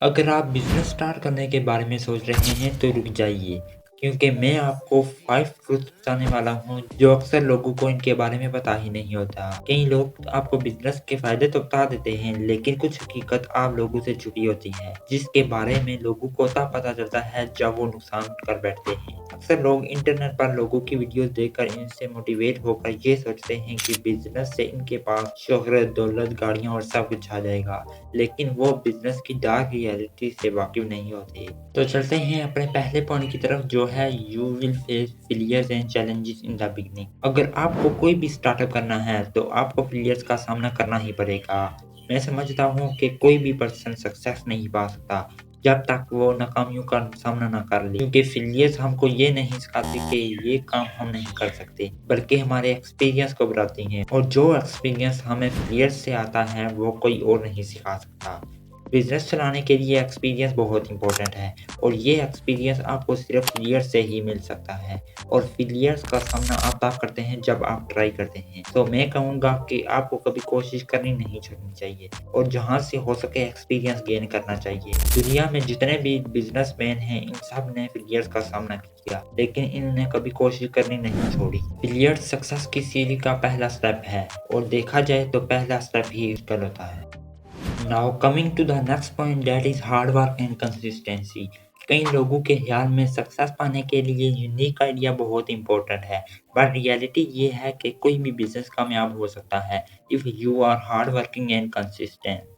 अगर आप business start करने के बारे में सोच रहे हैं तो रुक जाइए, क्योंकि मैं आपको 5 ट्रुथ बताने वाला हूँ जो अक्सर लोगों को इनके बारे में पता ही नहीं होता। कई लोग आपको बिजनेस के फायदे तो बता देते हैं, लेकिन कुछ हकीकत आप लोगों से छुपी होती है, जिसके बारे में लोगों को तब पता चलता है जब वो नुकसान कर बैठते हैं। अक्सर लोग इंटरनेट पर लोगों की वीडियोस देखकर इनसे मोटिवेट होकर ये सोचते हैं कि बिजनेस से इनके पास शोहरत, दौलत, गाड़ियाँ और सब कुछ आ जाएगा, लेकिन वो बिजनेस की डार्क रियलिटी से वाकिफ नहीं होते। तो चलते हैं अपने पहले पॉइंट की तरफ, जो है you will face failures and challenges in the beginning. अगर आपको कोई भी स्टार्टअप करना है तो आपको फेलियर्स का सामना करना ही पड़ेगा। मैं समझता हूँ कि कोई भी पर्सन सक्सेस नहीं पा सकता जब तक वो नाकामियों का सामना ना कर ले, क्योंकि फेलियर्स हमको ये नहीं सिखाते कि ये काम हम नहीं कर सकते, बल्कि हमारे एक्सपीरियंस को बढ़ाती हैं, और जो एक्सपीरियंस हमें फेलियर्स से आता है वो कोई और नहीं सिखा सकता। बिजनेस चलाने के लिए एक्सपीरियंस बहुत इंपॉर्टेंट है, और ये एक्सपीरियंस आपको सिर्फ फेलियर्स से ही मिल सकता है, और फेलियर्स का सामना आप तब करते हैं जब आप ट्राई करते हैं। तो मैं कहूँगा कि आपको कभी कोशिश करनी नहीं छोड़नी चाहिए, और जहाँ से हो सके एक्सपीरियंस गेन करना चाहिए। दुनिया में जितने भी बिजनेसमैन हैं, इन सब ने फेलियर्स का सामना किया, लेकिन इन्होंने कभी कोशिश करनी नहीं छोड़ी। फेलियर्स सक्सेस की सीढ़ी का पहला स्टेप है, और देखा जाए तो पहला स्टेप ही मुश्किल होता है। Now coming to the next point, that is hard work and consistency. कई लोगों के ख्याल में सक्सेस पाने के लिए यूनिक आइडिया बहुत इंपॉर्टेंट है, बट रियलिटी ये है कि कोई भी बिजनेस कामयाब हो सकता है if you are hard working and consistent.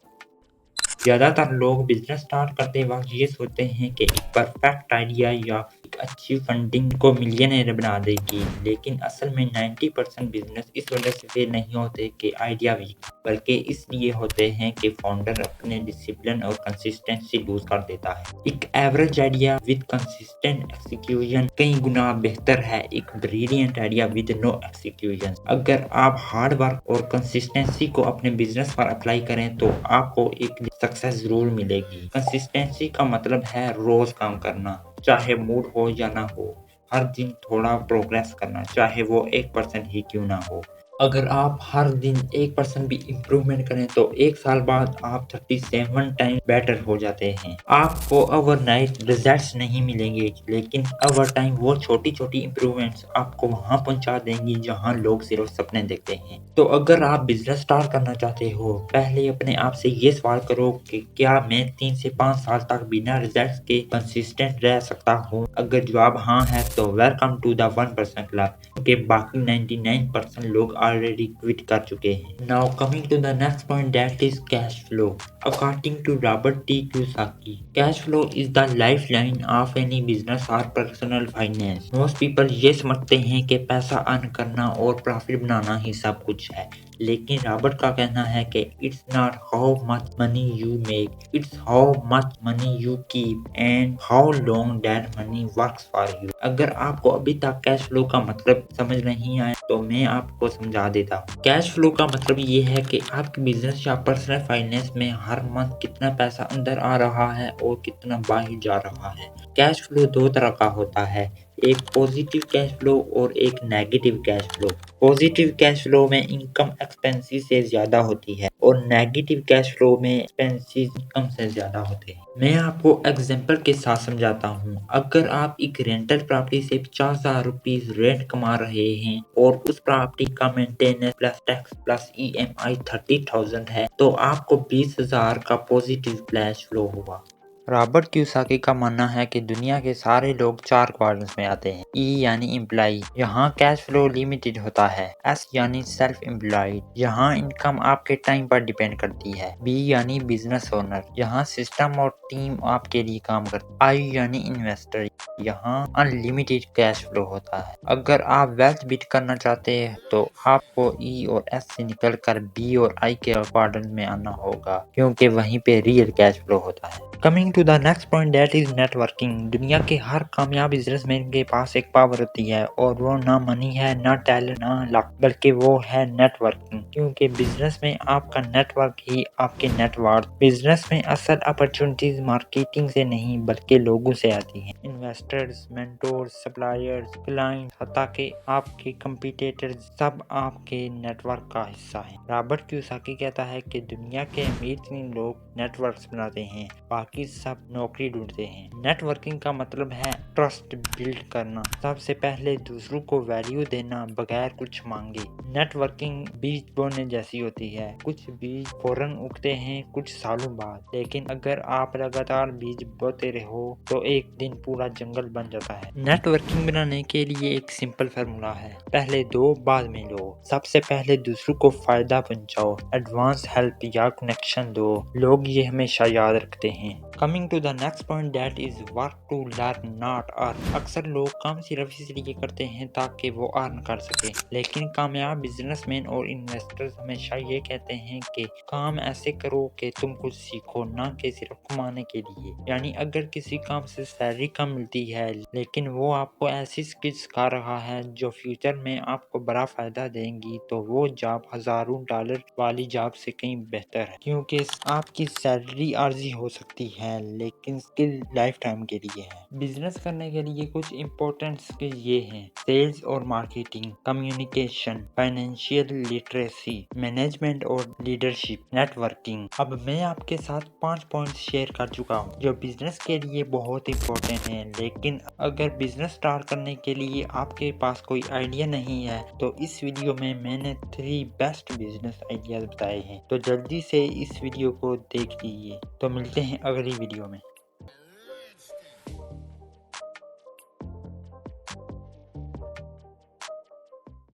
ज़्यादातर लोग बिजनेस स्टार्ट करते वक्त ये सोचते हैं कि एक परफेक्ट आइडिया या एक अच्छी फंडिंग को मिलियनेयर बना देगी, लेकिन असल में 90% बिजनेस इस वजह से फेल नहीं होते कि आइडिया वीक, बल्कि इसलिए होते हैं कि फाउंडर अपने डिसिप्लिन और कंसिस्टेंसी लूज कर देता है। एक average idea with consistent execution कई गुना बेहतर है एक brilliant idea with no execution. अगर आप हार्ड वर्क और कंसिस्टेंसी को अपने बिजनेस पर अप्लाई करें तो आपको एक सक्सेस जरूर मिलेगी। कंसिस्टेंसी का मतलब है रोज काम करना, चाहे मूड हो या ना हो। हर दिन थोड़ा प्रोग्रेस करना, चाहे वो 1% ही क्यों ना हो। अगर आप हर दिन 1% भी इम्प्रूवमेंट करें तो 1 साल बाद आप 37 टाइम बेटर हो जाते हैं। आपको ओवरनाइट रिजल्ट्स नहीं मिलेंगे, लेकिन ओवर टाइम वो छोटी-छोटी इम्प्रूवमेंट्स आपको वहाँ पहुँचा देंगी जहाँ लोग सिर्फ सपने देखते हैं। तो अगर आप बिजनेस स्टार्ट करना चाहते हो, पहले अपने आप से ये सवाल करो कि क्या मैं 3 से 5 साल तक बिना रिजल्ट्स के कंसिस्टेंट रह सकता हूँ? अगर जवाब हाँ है तो वेलकम टू द 1% क्लब, क्योंकि बाकी 99% लोग ऑलरेडी क्विट कर चुके हैं। Now coming to the next point, that is cash flow. According to Robert T. Kiyosaki, cash flow is the lifeline of any business or personal finance. Most people ये समझते हैं कि पैसा अर्न करना और प्रॉफिट बनाना ही सब कुछ है, लेकिन रॉबर्ट का कहना है कि it's not how much money you make, it's how much money you keep and how long that money works for you. अगर आपको अभी तक कैश फ्लो का मतलब समझ नहीं आया तो मैं आपको समझा देता हूँ। कैश फ्लो का मतलब ये है कि आपके बिजनेस या पर्सनल फाइनेंस में हर मंथ कितना पैसा अंदर आ रहा है और कितना बाहर जा रहा है। कैश फ्लो दो तरह का होता है, एक पॉजिटिव कैश फ्लो और एक negative cash flow. Positive cash flow में इनकम एक्सपेंसेस से ज्यादा होती है, और नेगेटिव कैश फ्लो में एक्सपेंसेस इनकम से ज्यादा होते हैं। मैं आपको एग्जांपल के साथ समझाता हूँ। अगर आप एक रेंटल प्रॉपर्टी से 50,000 रुपीज रेंट कमा रहे हैं और उस प्रॉपर्टी का maintenance plus tax plus EMI 30,000 है, तो आपको 20,000 का पॉजिटिव कैश फ्लो होगा। रॉबर्ट क्यूसाकी का मानना है कि दुनिया के सारे लोग 4 क्वाड्रेंट्स में आते हैं। ई यानी एम्प्लॉय, यहाँ कैश फ्लो लिमिटेड होता है। एस यानी सेल्फ एम्प्लॉयड, यहाँ इनकम आपके टाइम पर डिपेंड करती है। बी यानी बिजनेस ओनर, यहाँ सिस्टम और टीम आपके लिए काम करती है। आई यानी इन्वेस्टर, यहाँ अनलिमिटेड कैश फ्लो होता है। अगर आप वेल्थ बिल्ड करना चाहते हैं तो आपको ई और एस से निकलकर बी और आई के क्वाड्रेंट में आना होगा, क्योंकि वहीं पे रियल कैश फ्लो होता है। Coming to the next point, that is networking. दुनिया के हर कामयाब बिजनेसमैन के पास एक पावर होती है, और वो ना मनी है, ना टैलेंट, ना लक, बल्कि वो है नेटवर्किंग। क्योंकि बिजनेस में आपका नेटवर्क ही आपके नेटवर्क। बिजनेस में असल अपॉर्चुनिटीज मार्केटिंग से नहीं बल्कि लोगों से आती हैं। इन्वेस्टर्स, मेंटोर्स, सप्लायर्स, क्लाइंट्स, हत्ता कि आपके कंपटीटर्स सब आपके नेटवर्क का हिस्सा हैं। रॉबर्ट क्यूसाकी कहता है कि दुनिया के अमीर तीन लोग नेटवर्क्स बनाते हैं, बाकी बाकी सब नौकरी ढूंढते हैं। नेटवर्किंग का मतलब है ट्रस्ट बिल्ड करना, सबसे पहले दूसरों को वैल्यू देना बगैर कुछ मांगे। नेटवर्किंग बीज बोने जैसी होती है, कुछ बीज फौरन उगते हैं कुछ सालों बाद, लेकिन अगर आप लगातार बीज बोते रहो तो एक दिन पूरा जंगल बन जाता है। नेटवर्किंग बनाने के लिए एक सिंपल फार्मूला है, पहले दो बाद में लो। सबसे पहले दूसरों को फायदा पहुंचाओ, एडवांस हेल्प या कनेक्शन दो, लोग ये हमेशा याद रखते हैं। Coming to the next point, that is work to learn not earn. अक्सर लोग काम सिर्फ इसलिए करते हैं ताकि वो अर्न कर सके, लेकिन कामयाब बिजनेसमैन और इन्वेस्टर्स हमेशा ये कहते हैं कि काम ऐसे करो कि तुम कुछ सीखो, ना कि सिर्फ कमाने के लिए। यानी अगर किसी काम से सैलरी कम मिलती है लेकिन वो आपको ऐसी स्किल सिखा रहा है जो फ्यूचर में आपको बड़ा फायदा देंगी, तो वो जॉब हजारों डॉलर वाली जॉब से कहीं बेहतर है, क्योंकि आपकी सैलरी आर्जी हो सकती है लेकिन स्किल लाइफ टाइम के लिए है। बिजनेस करने के लिए कुछ इंपॉर्टेंट स्किल ये हैं: सेल्स और marketing, communication, financial literacy, management और लीडरशिप, नेटवर्किंग। अब मैं आपके साथ 5 पॉइंट्स शेयर कर चुका हूँ जो बिजनेस के लिए बहुत इंपॉर्टेंट हैं, लेकिन अगर बिजनेस स्टार्ट करने के लिए आपके पास कोई आइडिया नहीं है तो इस वीडियो में मैंने 3 बेस्ट बिजनेस आइडियाज बताए हैं, तो जल्दी से इस वीडियो को देख लीजिए। तो मिलते हैं अगली वीडियो में।